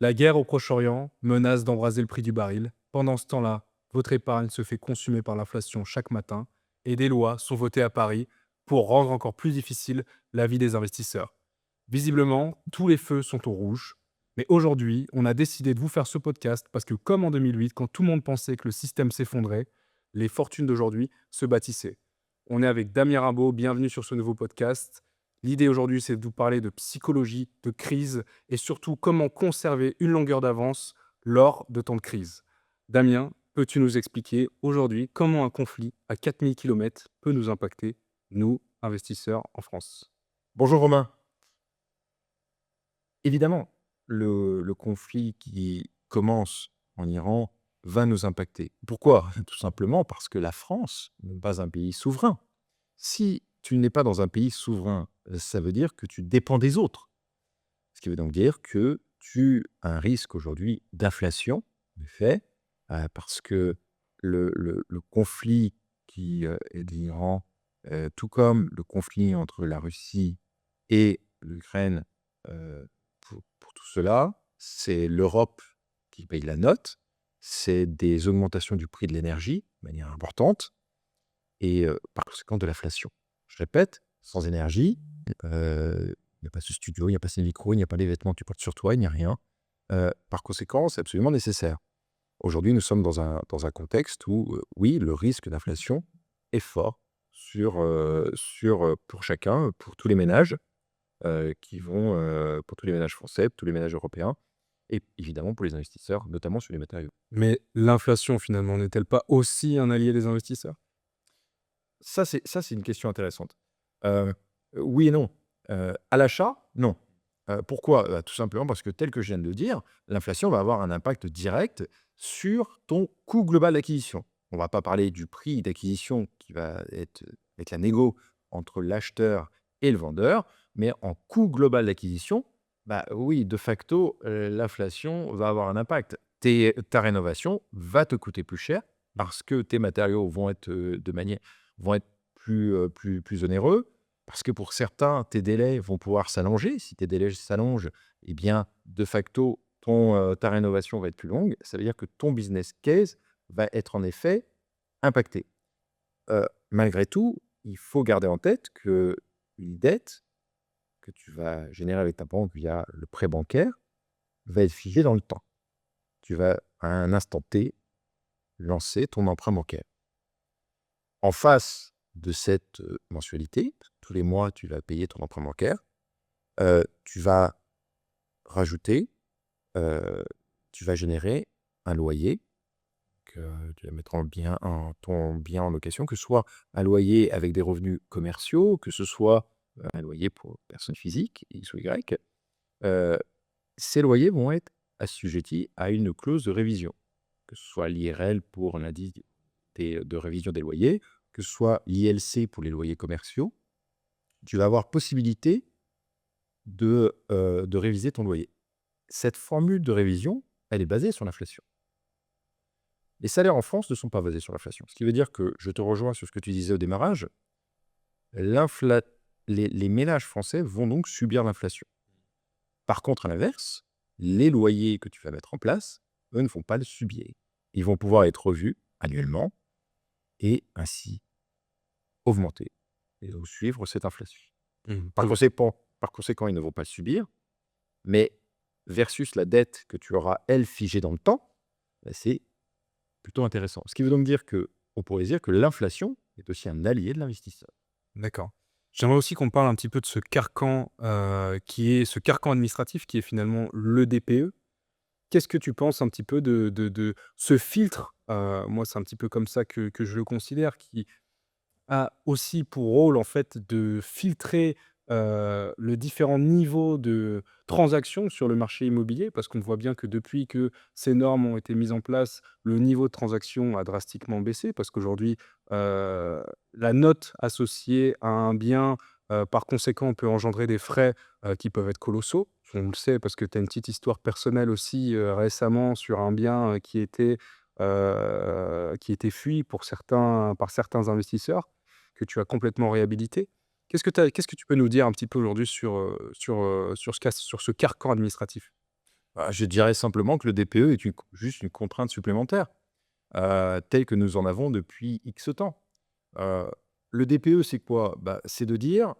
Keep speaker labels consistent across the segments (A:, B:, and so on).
A: La guerre au Proche-Orient menace d'embraser le prix du baril. Pendant ce temps-là, votre épargne se fait consumer par l'inflation chaque matin et des lois sont votées à Paris pour rendre encore plus difficile la vie des investisseurs. Visiblement, tous les feux sont au rouge. Mais aujourd'hui, on a décidé de vous faire ce podcast parce que comme en 2008, quand tout le monde pensait que le système s'effondrait, les fortunes d'aujourd'hui se bâtissaient. On est avec Damien Rimbaud, bienvenue sur ce nouveau podcast. L'idée aujourd'hui, c'est de vous parler de psychologie, de crise et surtout comment conserver une longueur d'avance lors de temps de crise. Damien, peux-tu nous expliquer aujourd'hui comment un conflit à 4000 km peut nous impacter, nous, investisseurs en France?
B: Bonjour Romain. Évidemment, le conflit qui commence en Iran va nous impacter. Pourquoi? Tout simplement parce que la France n'est pas un pays souverain. Si tu n'es pas dans un pays souverain, ça veut dire que tu dépends des autres. Ce qui veut donc dire que tu as un risque aujourd'hui d'inflation, de fait, parce que le conflit qui est d'Iran, tout comme le conflit entre la Russie et l'Ukraine, pour tout cela, c'est l'Europe qui paye la note, c'est des augmentations du prix de l'énergie de manière importante et par conséquent de l'inflation. Je répète, sans énergie, il n'y a pas ce studio, il n'y a pas ces micros, il n'y a pas les vêtements que tu portes sur toi, il n'y a rien. Par conséquent, c'est absolument nécessaire. Aujourd'hui, nous sommes dans un contexte où, oui, le risque d'inflation est fort pour chacun, pour tous les ménages, pour tous les ménages français, pour tous les ménages européens et évidemment pour les investisseurs, notamment sur les matériaux.
A: Mais l'inflation, finalement, n'est-elle pas aussi un allié des investisseurs?
B: Ça, c'est une question intéressante. Heu, oui et non. À l'achat, non. Pourquoi? Tout simplement parce que tel que je viens de le dire, l'inflation va avoir un impact direct sur ton coût global d'acquisition. On va pas parler du prix d'acquisition qui va être la négo entre l'acheteur et le vendeur, mais en coût global d'acquisition, bah, oui, de facto, l'inflation va avoir un impact. Ta rénovation va te coûter plus cher parce que tes matériaux vont être plus onéreux, parce que pour certains, tes délais vont pouvoir s'allonger. Si tes délais s'allongent, eh bien, de facto, ta rénovation va être plus longue. Ça veut dire que ton business case va être en effet impacté. Malgré tout, il faut garder en tête qu'une dette que tu vas générer avec ta banque via le prêt bancaire va être figée dans le temps. Tu vas, à un instant T, lancer ton emprunt bancaire. En face de cette, mensualité, tous les mois, tu vas payer ton emprunt bancaire, tu vas rajouter, heu, tu vas générer un loyer que tu vas mettre ton bien en location, que ce soit un loyer avec des revenus commerciaux, que ce soit, un loyer pour personnes physiques, X ou Y. Heu, Ces loyers vont être assujettis à une clause de révision, que ce soit l'IRL pour l'indice de révision des loyers, que ce soit l'ILC pour les loyers commerciaux. Tu vas avoir possibilité de réviser ton loyer. Cette formule de révision, elle est basée sur l'inflation. Les salaires en France ne sont pas basés sur l'inflation. Ce qui veut dire que, je te rejoins sur ce que tu disais au démarrage, l'infla les ménages français vont donc subir l'inflation. Par contre, à l'inverse, les loyers que tu vas mettre en place, eux, ne vont pas le subir. Ils vont pouvoir être revus annuellement et ainsi augmenter et donc suivre cette inflation.
A: Mmh.
B: Par conséquent, ils ne vont pas le subir, mais versus la dette que tu auras, elle, figée dans le temps, bah, c'est plutôt intéressant. Ce qui veut donc dire qu'on pourrait dire que l'inflation est aussi un allié de l'investisseur.
A: D'accord. J'aimerais aussi qu'on parle un petit peu de ce carcan, qui est ce carcan administratif qui est finalement le DPE. Qu'est-ce que tu penses un petit peu de ce filtre? Moi, c'est un petit peu comme ça que je le considère, qui a aussi pour rôle, en fait, de filtrer, le différents niveaux de transactions sur le marché immobilier. Parce qu'on voit bien que depuis que ces normes ont été mises en place, le niveau de transaction a drastiquement baissé. Parce qu'aujourd'hui, la note associée à un bien, par conséquent, peut engendrer des frais, qui peuvent être colossaux. On le sait parce que tu as une petite histoire personnelle aussi, récemment sur un bien, qui était fui pour certains par certains investisseurs que tu as complètement réhabilité. Qu'est-ce que tu peux nous dire un petit peu aujourd'hui sur ce cas sur ce carcan administratif?
B: Je dirais simplement que le DPE est juste une contrainte supplémentaire, telle que nous en avons depuis X temps. Heu, le DPE, c'est quoi? C'est de dire: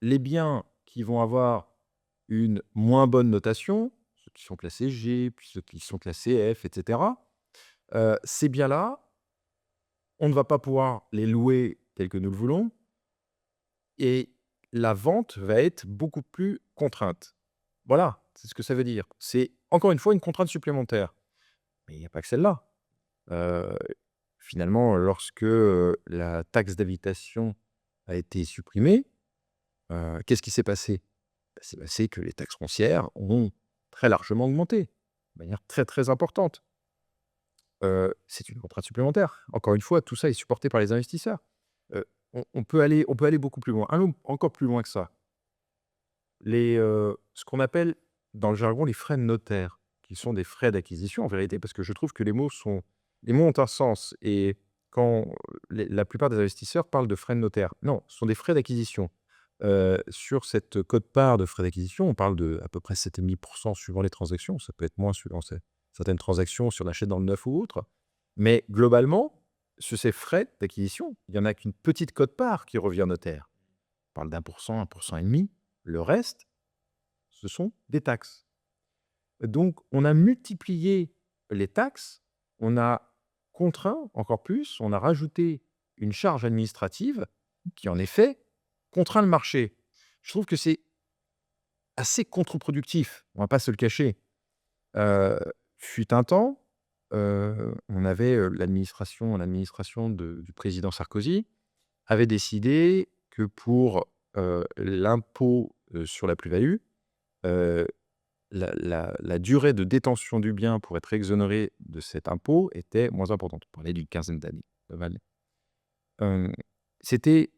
B: les biens qui vont avoir une moins bonne notation, ceux qui sont classés G, puis ceux qui sont classés F et cetera, ces biens-là, on ne va pas pouvoir les louer tels que nous le voulons et la vente va être beaucoup plus contrainte. Voilà, c'est ce que ça veut dire. C'est encore une fois une contrainte supplémentaire. Mais il n'y a pas que celle-là. Heu, finalement, lorsque, la taxe d'habitation a été supprimée, qu'est-ce qui s'est passé? C'est passé que les taxes foncières ont très largement augmenté, de manière très, très importante. C'est une contrainte supplémentaire. Encore une fois, tout ça est supporté par les investisseurs. On peut aller beaucoup plus loin, encore plus loin que ça. Ce qu'on appelle dans le jargon les frais de notaire, qui sont des frais d'acquisition en vérité, parce que je trouve que les mots ont un sens et quand la plupart des investisseurs parlent de frais de notaire, non, ce sont des frais d'acquisition. Sur cette quote-part de frais d'acquisition, on parle de à peu près 7,5 suivant les transactions. Ça peut être moins suivant certaines transactions, si on achète dans le neuf ou autre. Mais globalement, sur ces frais d'acquisition, il y en a qu'une petite quote-part qui revient au notaire. On parle d'1%, 1,5 %. Le reste, ce sont des taxes. Donc, on a multiplié les taxes, on a contraint encore plus, on a rajouté une charge administrative qui, en effet, contraint le marché. Je trouve que c'est assez contre-productif, on va pas se le cacher. Fut un temps, on avait, l'administration du président Sarkozy avait décidé que pour, l'impôt, sur la plus-value, heu, la durée de détention du bien pour être exonéré de cet impôt était moins importante. On parlait d'une quinzaine d'années, globalement. Hem, c'était,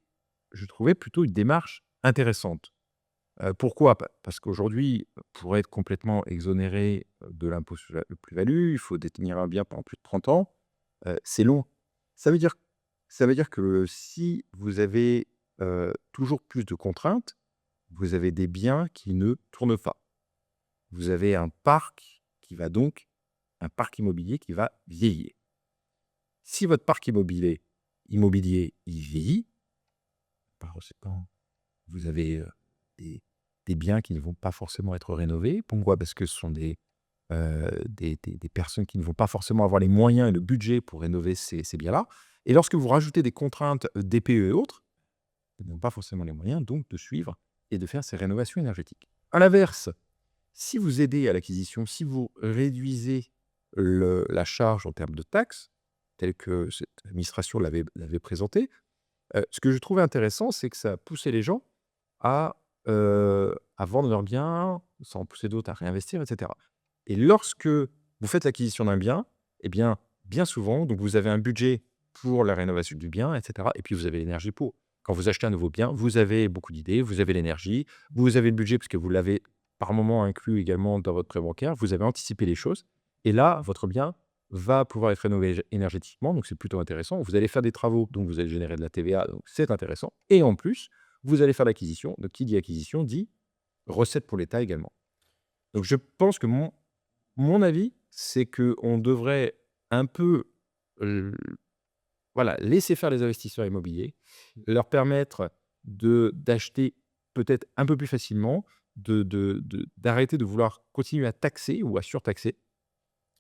B: je trouvais, plutôt une démarche intéressante. Pourquoi? Parce qu'aujourd'hui, pour être complètement exonéré, de l'impôt sur la plus-value, il faut détenir un bien pendant plus de 30 ans. C'est long. Ça veut dire ça veut dire que si vous avez, toujours plus de contraintes, vous avez des biens qui ne tournent pas. Vous avez un parc immobilier qui va vieillir. Si votre parc immobilier, il vieillit, par conséquent, vous avez, des biens qui ne vont pas forcément être rénovés. Pourquoi? Parce que ce sont des personnes qui ne vont pas forcément avoir les moyens et le budget pour rénover ces biens-là. Et lorsque vous rajoutez des contraintes DPE et autres, ils n'ont pas forcément les moyens donc de suivre et de faire ces rénovations énergétiques. À l'inverse, si vous aidez à l'acquisition, si vous réduisez la charge en termes de taxes, telle que cette administration l'avait présenté, ce que je trouvais intéressant, c'est que ça poussait les gens à vendre leurs biens, ça en poussait d'autres à réinvestir, et cetera. Et lorsque vous faites l'acquisition d'un bien, eh bien souvent, donc vous avez un budget pour la rénovation du bien, et cetera, et puis vous avez l'énergie pour. Quand vous achetez un nouveau bien, vous avez beaucoup d'idées, vous avez l'énergie, vous avez le budget parce que vous l'avez par moment inclus également dans votre prêt bancaire, vous avez anticipé les choses et là, votre bien va pouvoir être rénové énergétiquement, donc c'est plutôt intéressant. Vous allez faire des travaux, donc vous allez générer de la TVA, donc c'est intéressant et en plus, vous allez faire l'acquisition, donc qui dit acquisition dit recette pour l'État également. Donc je pense que mon avis, c'est qu'on devrait un peu, heu, voilà, laisser faire les investisseurs immobiliers, leur permettre d'acheter peut-être un peu plus facilement, d'arrêter de vouloir continuer à taxer ou à surtaxer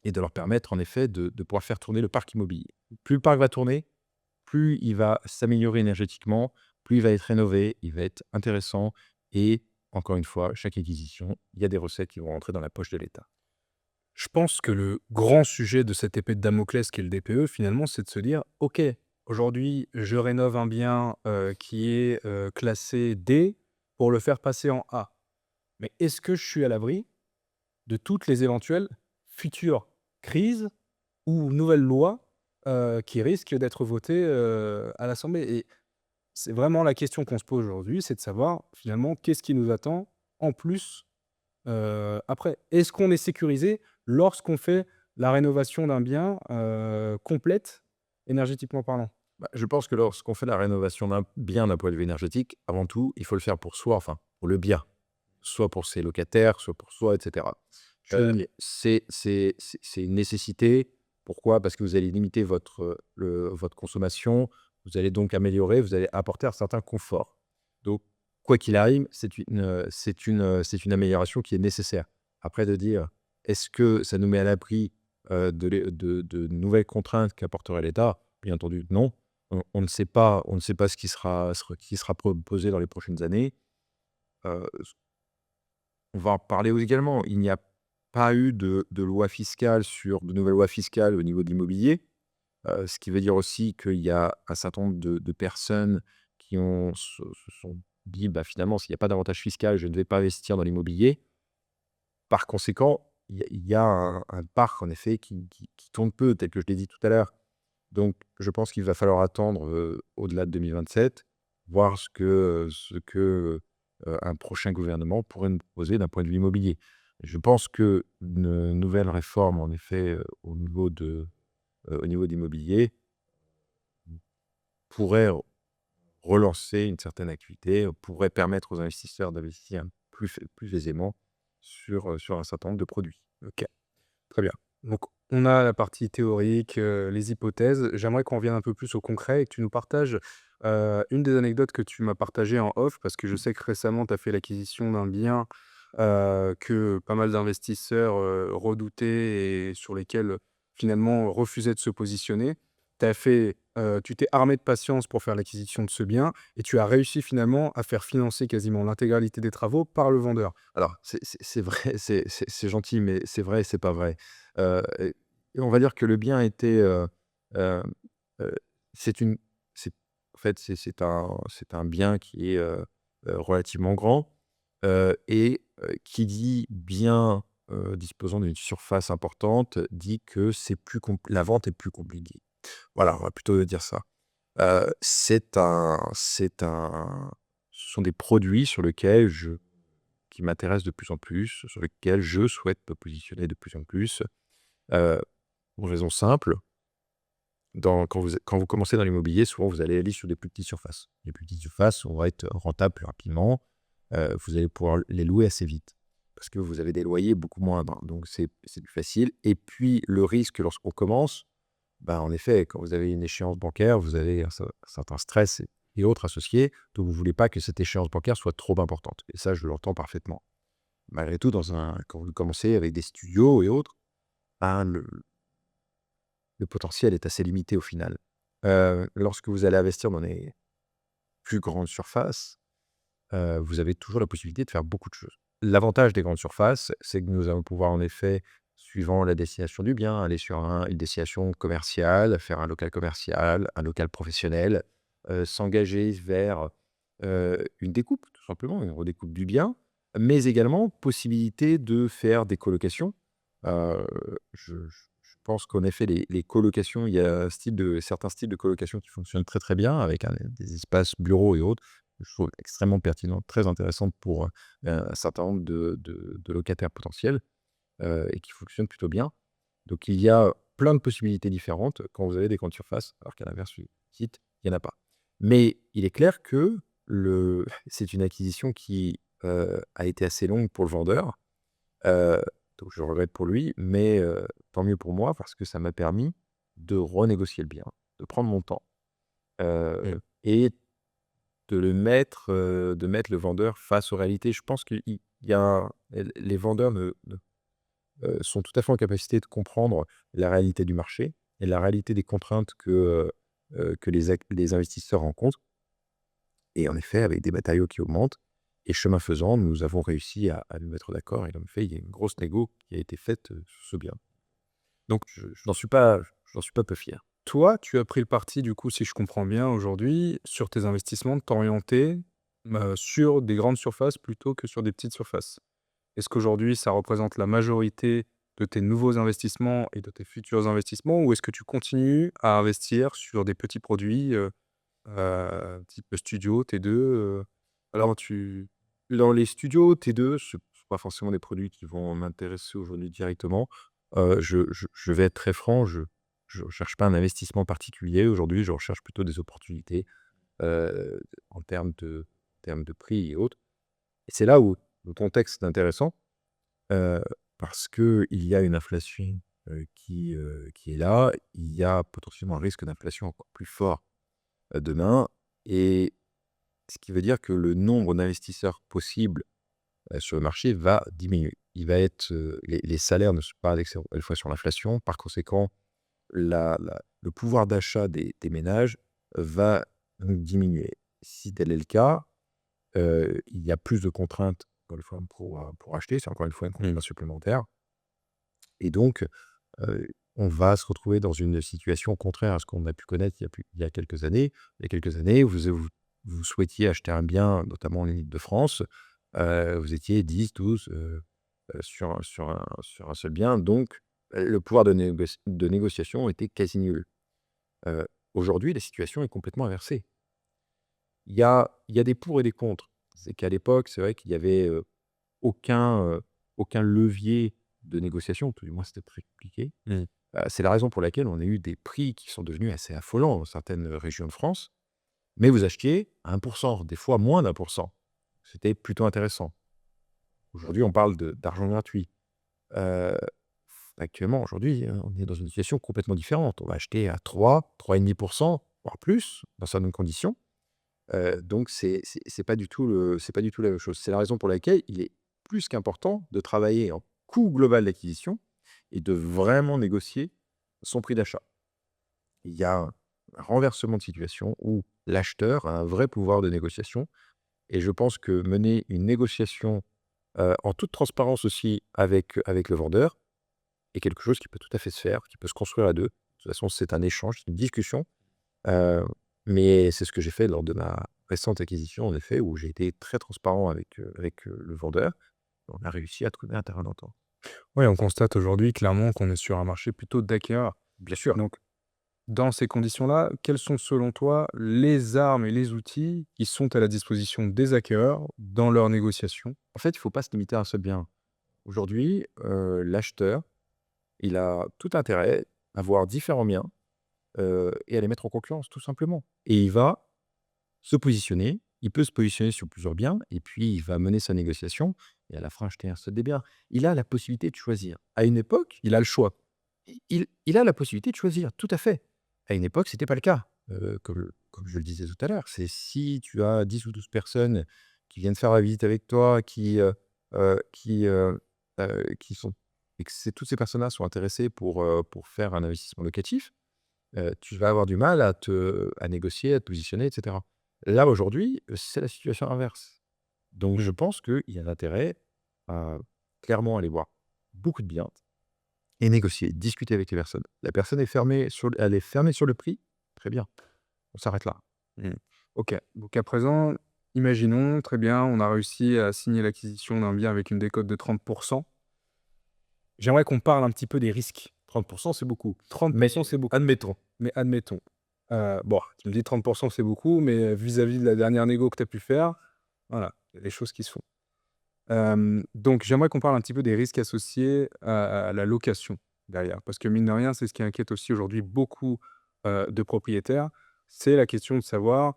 B: et de leur permettre en effet de pouvoir faire tourner le parc immobilier. Plus le parc va tourner, plus il va s'améliorer énergétiquement, plus il va être rénové, il va être intéressant et encore une fois, chaque acquisition, il y a des recettes qui vont rentrer dans la poche de l'État.
A: Je pense que le grand sujet de cette épée de Damoclès qui est le DPE, finalement, c'est de se dire: «OK, aujourd'hui, je rénove un bien, qui est, classé D pour le faire passer en A. Mais est-ce que je suis à l'abri de toutes les éventuelles futures crises ou nouvelles lois, qui risquent d'être votées, à l'Assemblée?» Et c'est vraiment la question qu'on se pose aujourd'hui, c'est de savoir, finalement, qu'est-ce qui nous attend en plus, après? Est-ce qu'on est sécurisé lorsqu'on fait la rénovation d'un bien, complète, énergétiquement parlant?
B: Je pense que lorsqu'on fait la rénovation d'un bien d'un point de vue énergétique, avant tout, il faut le faire pour soi, enfin, pour le bien. Soit pour ses locataires, soit pour soi, et cetera. C'est une nécessité. Pourquoi? Parce que vous allez limiter votre consommation, vous allez donc améliorer, vous allez apporter un certain confort. Donc, quoi qu'il arrive, c'est une amélioration qui est nécessaire. Après de dire: «Est-ce que ça nous met à l'abri, de nouvelles contraintes qu'apporterait l'État?» Bien entendu, non. On ne sait pas ce qui sera proposé dans les prochaines années. Heu, on va en parler également. Il n'y a pas eu de loi fiscale de nouvelles lois fiscales au niveau de l'immobilier. Ce qui veut dire aussi qu'il y a un certain nombre de personnes qui se sont dit: «Bah, finalement, s'il n'y a pas d'avantage fiscal, je ne vais pas investir dans l'immobilier». Par conséquent, il y a un parc en effet qui tourne peu, tel que je l'ai dit tout à l'heure. Donc je pense qu'il va falloir attendre, au-delà de 2027, voir un prochain gouvernement pourrait nous proposer d'un point de vue immobilier. Je pense qu'une nouvelle réforme en effet, au niveau de l'immobilier pourrait relancer une certaine activité, pourrait permettre aux investisseurs d'investir plus aisément sur un certain nombre de produits.
A: OK, très bien. Donc on a la partie théorique, les hypothèses. J'aimerais qu'on revienne un peu plus au concret et que tu nous partages, une des anecdotes que tu m'as partagées en off, parce que je sais que récemment tu as fait l'acquisition d'un bien, que pas mal d'investisseurs, redoutaient et sur lesquels, finalement, refusaient de se positionner. Tu t'es armé de patience pour faire l'acquisition de ce bien et tu as réussi finalement à faire financer quasiment l'intégralité des travaux par le vendeur.
B: Alors c'est vrai, c'est gentil, mais c'est vrai et c'est pas vrai. Et on va dire que le bien était, heu heu, c'est une c'est en fait, c'est un bien qui est, relativement grand, qui dit bien, disposant d'une surface importante, dit que la vente est plus compliquée. Voilà, on va plutôt dire ça. Ce sont des produits qui m'intéressent de plus en plus, sur lesquels je souhaite me positionner de plus en plus. Heu, pour une raison simple, quand vous commencez dans l'immobilier, souvent vous allez aller sur des plus petites surfaces. Les plus petites surfaces vont être rentables plus rapidement, vous allez pouvoir les louer assez vite parce que vous avez des loyers beaucoup moindres, donc c'est plus facile et puis le risque lorsqu'on commence, bah, en effet, quand vous avez une échéance bancaire, vous avez un certain stress et autres associés, donc vous ne voulez pas que cette échéance bancaire soit trop importante et ça, je l'entends parfaitement. Malgré tout, quand vous commencez avec des studios et autres, ben, le potentiel est assez limité au final. Lorsque vous allez investir dans des plus grandes surfaces, vous avez toujours la possibilité de faire beaucoup de choses. L'avantage des grandes surfaces, c'est que nous allons pouvoir en effet, suivant la destination du bien, aller sur une destination commerciale, faire un local commercial, un local professionnel, s'engager vers, une découpe, tout simplement, une redécoupe du bien, mais également possibilité de faire des colocations. Je pense qu'en effet les colocations, il y a certains styles de colocation qui fonctionnent très, très bien avec des espaces bureaux et autres. Je trouve extrêmement pertinentes, très intéressantes pour, un certain nombre de locataires potentiels, et qui fonctionnent plutôt bien. Donc il y a plein de possibilités différentes quand vous avez des grandes surfaces, alors qu'à l'inverse, une petite, il y en a pas. Mais il est clair que c'est une acquisition qui, a été assez longue pour le vendeur, heu, donc je regrette pour lui, mais tant mieux pour moi parce que ça m'a permis de renégocier le bien, de prendre mon temps,
A: Mmh.
B: et de mettre le vendeur face aux réalités. Je pense qu'il y a les vendeurs sont tout à fait en capacité de comprendre la réalité du marché et la réalité des contraintes que les investisseurs rencontrent et en effet, avec des matériaux qui augmentent et chemin faisant, nous avons réussi à nous mettre d'accord et en effet, il y a une grosse négo qui a été faite, sur ce bien. Donc je n'en suis pas peu fier.
A: Toi, tu as pris le parti, du coup, si je comprends bien aujourd'hui, sur tes investissements, de t'orienter, sur des grandes surfaces plutôt que sur des petites surfaces. Est-ce qu'aujourd'hui, ça représente la majorité de tes nouveaux investissements et de tes futurs investissements? Ou est-ce que tu continues à investir sur des petits produits, type studio, T2,
B: Alors,
A: comment tu
B: dans les studios T2, ce ne sont pas forcément des produits qui vont m'intéresser aujourd'hui directement. Je vais être très franc, je ne recherche pas un investissement particulier aujourd'hui, je recherche plutôt des opportunités, en termes de prix et autres et c'est là où le contexte est intéressant. parce qu'il y a une inflation qui est là. Il y a potentiellement un risque d'inflation encore plus fort demain. Et ce qui veut dire que le nombre d'investisseurs possibles sur le marché va diminuer. Les salaires ne sont pas indexés une fois sur l'inflation. Par conséquent, le pouvoir d'achat des ménages va donc diminuer. Si tel est le cas, il y a plus de contraintes, encore une fois, pour acheter. C'est encore une fois une contrainte supplémentaire. Et donc, on va se retrouver dans une situation contraire à ce qu'on a pu connaître il y a quelques années. Il y a quelques années, vous souhaitiez acheter un bien, notamment en Île-de-France, vous étiez 10, 12 sur un seul bien. Donc, le pouvoir de négociation était quasi nul. Heu, Aujourd'hui, la situation est complètement inversée. Il y a des pour et des contre. C'est qu'à l'époque, c'est vrai qu'il y avait, aucun levier de négociation, tout du moins c'était très compliqué. C'est la raison pour laquelle on a eu des prix qui sont devenus assez affolants dans certaines régions de France, mais vous achetiez à 1 des fois moins d'1. C'était plutôt intéressant. Aujourd'hui, on parle d'argent gratuit. Heu, Actuellement, aujourd'hui, on est dans une situation complètement différente. On va acheter à 3, 3,5 voire plus, dans certaines conditions. Donc c'est pas du tout la même chose. C'est la raison pour laquelle il est plus qu'important de travailler en coût global d'acquisition et de vraiment négocier son prix d'achat. Il y a un renversement de situation où l'acheteur a un vrai pouvoir de négociation et je pense que mener une négociation, en toute transparence aussi avec le vendeur est quelque chose qui peut tout à fait se faire, qui peut se construire à 2. De toute façon, c'est un échange, c'est une discussion. Heu, mais c'est ce que j'ai fait lors de ma récente acquisition, en effet, où j'ai été très transparent avec le vendeur. On a réussi à trouver un terrain d'entente.
A: Oui, on constate aujourd'hui clairement qu'on est sur un marché plutôt d'acquéreurs.
B: Bien sûr.
A: Donc, dans ces conditions-là, quelles sont selon toi les armes et les outils qui sont à la disposition des acquéreurs dans leurs négociations?
B: En fait, il ne faut pas se limiter à un seul bien. Aujourd'hui, l'acheteur, il a tout intérêt à voir différents biens, et à les mettre en concurrence, tout simplement. Et il va se positionner. Il peut se positionner sur plusieurs biens et puis il va mener sa négociation et à la fin acheter un seul des biens. Il a la possibilité de choisir. À une époque,
A: Il a le choix.
B: il a la possibilité de choisir, tout à fait. À une époque, c'était pas le cas. Comme je le disais tout à l'heure, c'est si tu as 10 ou 12 personnes qui viennent faire la visite avec toi, qui sont et que toutes ces personnes-là sont intéressées pour faire un investissement locatif, tu vas avoir du mal à négocier, à te positionner et cetera. Là, aujourd'hui, c'est la situation inverse. Donc je
A: Mmh.
B: pense qu'il y a un intérêt à clairement aller voir beaucoup de biens et négocier, discuter avec les personnes. La personne elle est fermée sur le prix, très bien, on s'arrête là.
A: Mmh. OK. Donc à présent, imaginons, très bien, on a réussi à signer l'acquisition d'un bien avec une décote de 30. J'aimerais qu'on parle un petit peu des risques.
B: 30 c'est beaucoup,
A: 30
B: mais
A: c'est beaucoup,
B: admettons.
A: mais admettons. Bon, tu me dis 30 c'est beaucoup, mais vis-à-vis de la dernière négo que tu as pu faire, voilà, il y a des choses qui se font. Donc j'aimerais qu'on parle un petit peu des risques associés à la location derrière. Parce que mine de rien, c'est ce qui inquiète aussi aujourd'hui beaucoup, de propriétaires. C'est la question de savoir,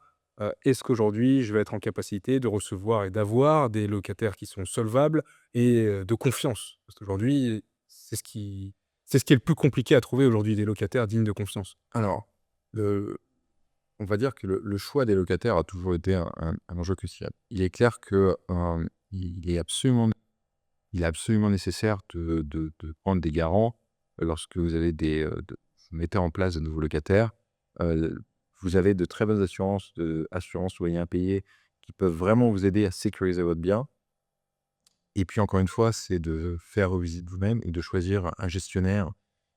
A: est-ce qu'aujourd'hui je vais être en capacité de recevoir et d'avoir des locataires qui sont solvables et de confiance? Parce qu'aujourd'hui, c'est ce qui est le plus compliqué à trouver aujourd'hui, des locataires dignes de confiance.
B: Alors, le on va dire que le choix des locataires a toujours été un enjeu crucial. Il est clair que, il est absolument nécessaire de prendre des garants lorsque vous avez vous mettez en place de nouveaux locataires. Heu, Vous avez de très bonnes assurances loyer impayé qui peuvent vraiment vous aider à sécuriser votre bien. Et puis encore une fois, c'est de faire vos visites vous-même et de choisir un gestionnaire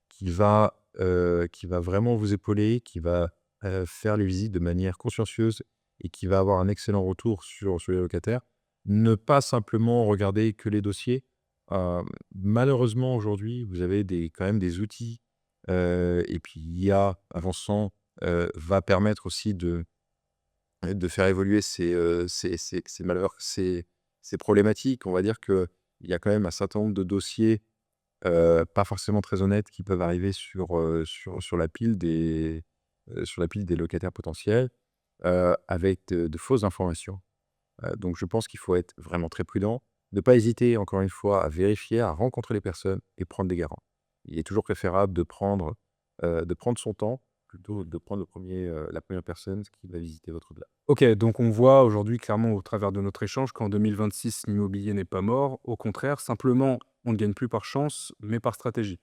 B: qui va vraiment vous épauler, qui va, faire les visites de manière consciencieuse et qui va avoir un excellent retour sur les locataires. Ne pas simplement regarder que les dossiers. Malheureusement aujourd'hui, vous avez quand même des outils, et puis l'IA avançant, va permettre aussi de faire évoluer ces problématiques. On va dire qu'il y a quand même un certain nombre de dossiers, pas forcément très honnêtes qui peuvent arriver sur la pile des locataires potentiels, avec de fausses informations. Donc je pense qu'il faut être vraiment très prudent. ne pas hésiter, encore une fois, à vérifier, à rencontrer les personnes et prendre des garants. Il est toujours préférable de prendre son temps plutôt que de prendre la première personne qui va visiter votre villa.
A: Ok, donc on voit aujourd'hui clairement au travers de notre échange qu'en 2026, l'immobilier n'est pas mort. Au contraire, simplement, on ne gagne plus par chance, mais par stratégie.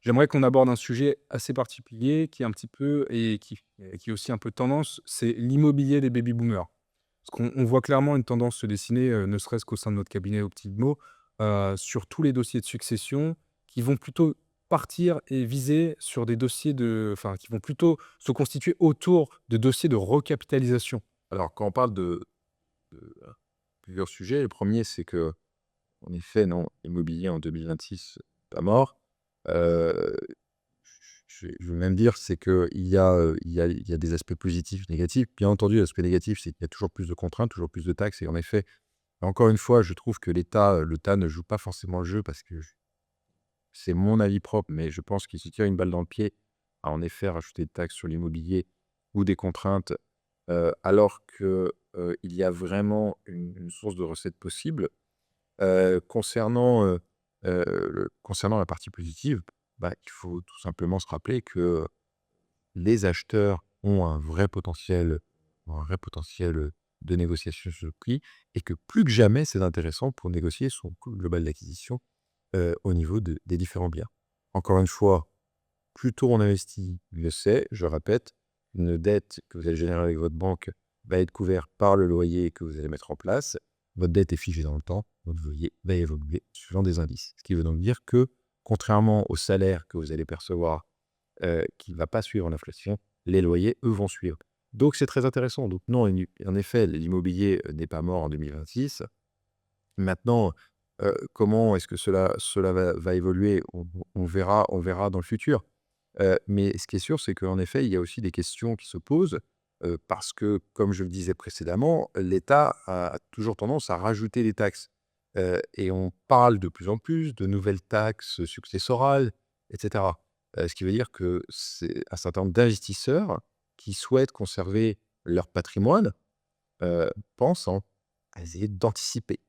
A: J'aimerais qu'on aborde un sujet assez particulier qui est un petit peu et qui est aussi un peu tendance, c'est l'immobilier des baby boomers. Parce qu'on voit clairement une tendance se dessiner, ne serait-ce qu'au sein de notre cabinet Optimo, sur tous les dossiers de succession qui vont plutôt partir et viser sur des dossiers enfin, qui vont plutôt se constituer autour de dossiers de recapitalisation.
B: Alors, quand on parle de plusieurs sujets, le premier, c'est que, en effet, non, l'immobilier en 2026, pas mort. Euh, je veux même dire, c'est qu'il y a des aspects positifs, négatifs. Bien entendu, l'aspect négatif, c'est qu'il y a toujours plus de contraintes, toujours plus de taxes. Et en effet, encore une fois, je trouve que l'État ne joue pas forcément le jeu parce que c'est mon avis propre, mais je pense qu'il se tire une balle dans le pied à en effet rajouter des taxes sur l'immobilier ou des contraintes, alors que, il y a vraiment une source de recettes possible. Concernant la partie positive, bah, il faut tout simplement se rappeler que les acheteurs ont un vrai potentiel, de négociation sur le prix et que plus que jamais, c'est intéressant pour négocier son coût global d'acquisition, au niveau des différents biens. Encore une fois, plus tôt on investit, mieux c'est. Je répète, une dette que vous allez générer avec votre banque va être couverte par le loyer que vous allez mettre en place. Votre dette est figée dans le temps, votre loyer va évoluer suivant des indices. Ce qui veut donc dire que, contrairement au salaire que vous allez percevoir, qui ne va pas suivre l'inflation, les loyers, eux, vont suivre. Donc c'est très intéressant. Donc non, en effet, l'immobilier n'est pas mort en 2026. Maintenant, comment est-ce que cela va évoluer? On verra dans le futur. Mais ce qui est sûr, c'est qu'en effet, il y a aussi des questions qui se posent, parce que, comme je le disais précédemment, l'État a toujours tendance à rajouter des taxes. Et on parle de plus en plus de nouvelles taxes successorales, et cetera. Ce qui veut dire que c'est un certain nombre d'investisseurs qui souhaitent conserver leur patrimoine, pensent à essayer d'anticiper.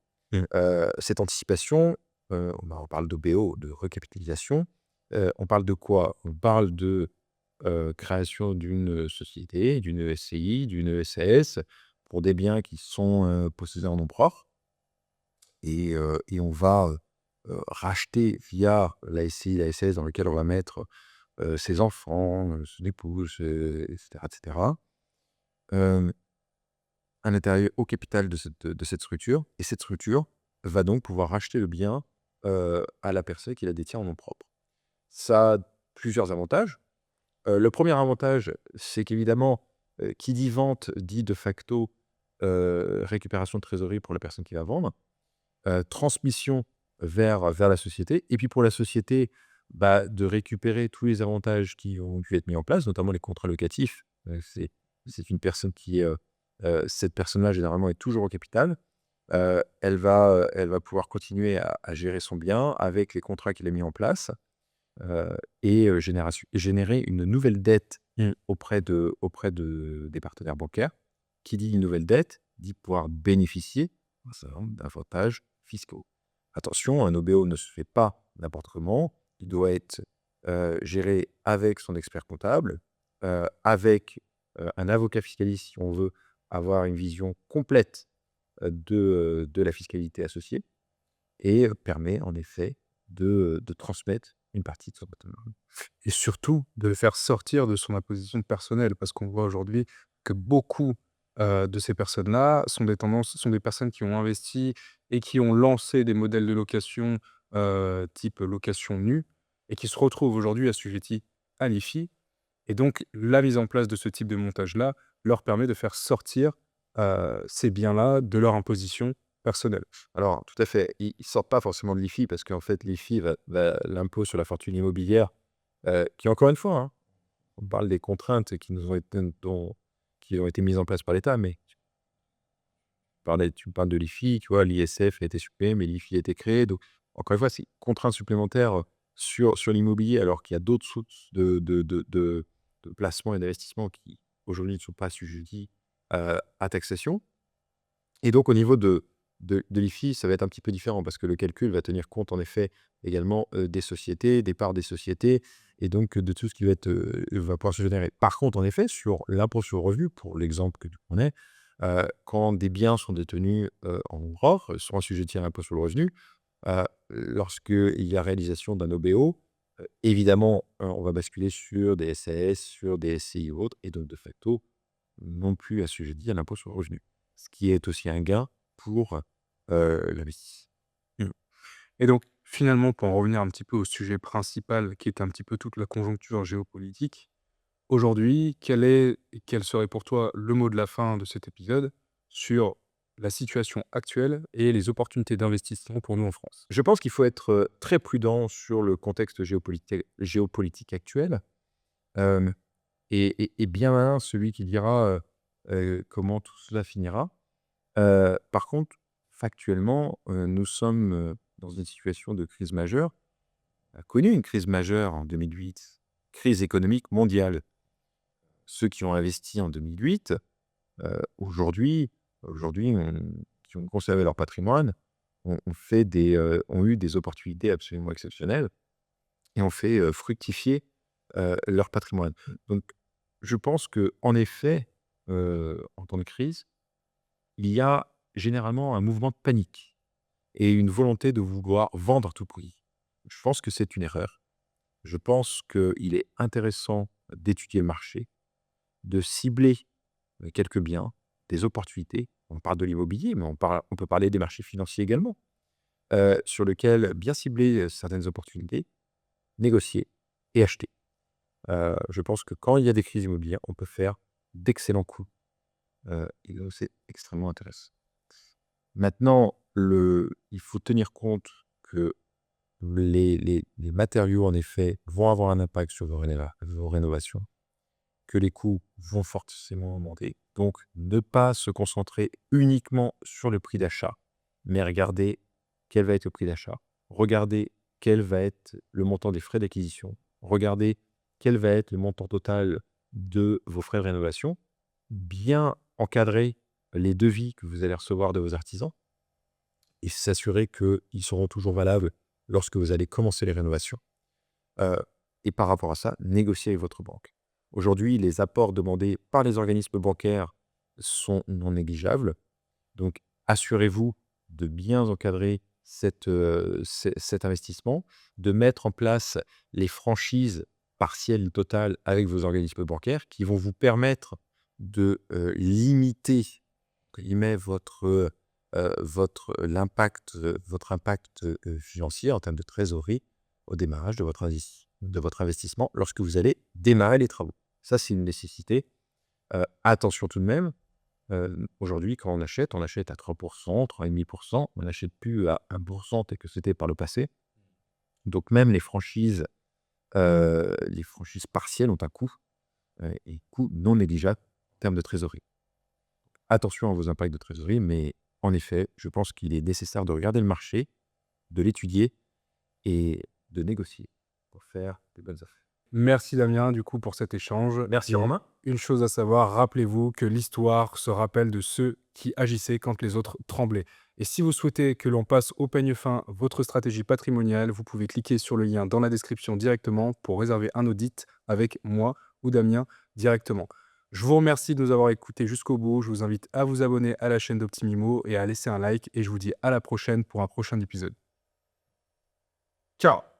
B: Cette anticipation, on parle d'OBO, de recapitalisation. On parle de quoi? On parle de, création d'une société, d'une SCI, d'une SAS pour des biens qui sont, possédés en nom propre et on va, racheter via la SCI, la SAS dans lequel on va mettre, ses enfants, son épouse, et cetera, et cetera. Hem Un intérêt au capital de cette structure et cette structure va donc pouvoir racheter le bien, à la personne qui la détient en nom propre. Ça a plusieurs avantages. Le premier avantage, c'est qu'évidemment, qui dit vente dit de facto, récupération de trésorerie pour la personne qui va vendre, transmission vers la société et puis pour la société, bah, de récupérer tous les avantages qui ont pu être mis en place, notamment les contrats locatifs. C'est une personne cette personne-là généralement est toujours au capital. Elle va pouvoir continuer à gérer son bien avec les contrats qu'elle a mis en place, et générer une nouvelle dette auprès des partenaires bancaires. Qui dit une nouvelle dette, dit pouvoir bénéficier d'un certain nombre d'avantages fiscaux. Attention, un OBO ne se fait pas n'importe comment. Il doit être, géré avec son expert comptable, avec, un avocat fiscaliste si on veut avoir une vision complète, de la fiscalité associée et permet en effet de transmettre une partie de son patrimoine.
A: Et surtout de le faire sortir de son imposition personnelle, parce qu'on voit aujourd'hui que beaucoup, de ces personnes-là sont des personnes qui ont investi et qui ont lancé des modèles de location, type location nue et qui se retrouvent aujourd'hui assujettis à l'IFI et donc la mise en place de ce type de montage-là leur permet de faire sortir, ces biens-là de leur imposition personnelle.
B: Alors, tout à fait, ils ne sortent pas forcément de l'IFI parce qu'en fait, l'IFI l'impôt sur la fortune immobilière, qui encore une fois, hein, on parle des contraintes qui ont été mises en place par l'État, mais tu me parles de l'IFI, tu vois? L'ISF a été supprimé, mais l'IFI a été créé. Donc, encore une fois, c'est une contrainte supplémentaire, sur l'immobilier, alors qu'il y a d'autres sources de placement et d'investissement qui, aujourd'hui, ne sont pas assujettis, à taxation. Et donc, au niveau de l'IFI, ça va être un petit peu différent parce que le calcul va tenir compte en effet également des sociétés, des parts des sociétés et donc de tout ce qui va pouvoir se générer. Par contre, en effet, sur l'impôt sur le revenu, pour l'exemple que tu prenais, quand des biens sont détenus en Europe, sont assujettis à l'impôt sur le revenu, lorsqu'il y a réalisation d'un OBO, évidemment, on va basculer sur des SAS, sur des SCI ou autres, et donc de facto, non plus assujettis à l'impôt sur le revenu. Ce qui est aussi un gain pour l'investisseur.
A: Mmh. Et donc, finalement, pour en revenir un petit peu au sujet principal, qui est un petit peu toute la conjoncture géopolitique, aujourd'hui, quel serait pour toi le mot de la fin de cet épisode sur la situation actuelle et les opportunités d'investissement pour nous en France?
B: Je pense qu'il faut être très prudent sur le contexte géopolitique actuel. euh, et bien malin celui qui dira comment tout cela finira. Par contre, factuellement, nous sommes dans une situation de crise majeure. On a connu une crise majeure en 2008, crise économique mondiale. Ceux qui ont investi en 2008, aujourd'hui, qui ont conservé leur patrimoine, ont eu des opportunités absolument exceptionnelles et ont fait fructifier leur patrimoine. Donc, je pense que, en effet, en temps de crise, il y a généralement un mouvement de panique et une volonté de vouloir vendre à tout prix. Je pense que c'est une erreur. Je pense qu'il est intéressant d'étudier le marché, de cibler quelques biens, des opportunités. On parle de l'immobilier, mais on peut parler des marchés financiers également, sur lesquels bien cibler certaines opportunités, négocier et acheter. Je pense que quand il y a des crises immobilières, on peut faire d'excellents coups. Et donc c'est extrêmement intéressant. Maintenant, il faut tenir compte que les matériaux, en effet, vont avoir un impact sur vos rénovations, que les coûts vont forcément augmenter. Donc, ne pas se concentrer uniquement sur le prix d'achat, mais regarder quel va être le prix d'achat, regarder quel va être le montant des frais d'acquisition, regarder quel va être le montant total de vos frais de rénovation, bien encadrer les devis que vous allez recevoir de vos artisans et s'assurer qu'ils seront toujours valables lorsque vous allez commencer les rénovations. Euh, et par rapport à ça, négocier avec votre banque. Aujourd'hui, les apports demandés par les organismes bancaires sont non négligeables. Donc, assurez-vous de bien encadrer cet investissement, de mettre en place les franchises partielles ou totales avec vos organismes bancaires qui vont vous permettre de limiter entre guillemets, votre impact financier en termes de trésorerie au démarrage de votre investissement lorsque vous allez démarrer les travaux. Ça, c'est une nécessité. Attention tout de même, aujourd'hui, quand on achète à 3%, 3,5%, on n'achète plus à 1% tel que c'était par le passé. Donc même les franchises partielles ont un coût, et coût non négligeable en termes de trésorerie. Attention à vos impacts de trésorerie, mais en effet, je pense qu'il est nécessaire de regarder le marché, de l'étudier et de négocier pour faire des bonnes affaires.
A: Merci Damien, du coup, pour cet échange.
B: Merci
A: Et
B: Romain.
A: une chose à savoir, rappelez-vous que l'histoire se rappelle de ceux qui agissaient quand les autres tremblaient. Et si vous souhaitez que l'on passe au peigne fin votre stratégie patrimoniale, vous pouvez cliquer sur le lien dans la description directement pour réserver un audit avec moi ou Damien directement. Je vous remercie de nous avoir écoutés jusqu'au bout. Je vous invite à vous abonner à la chaîne d'Optimimo et à laisser un like. Et je vous dis à la prochaine pour un prochain épisode.
B: Ciao.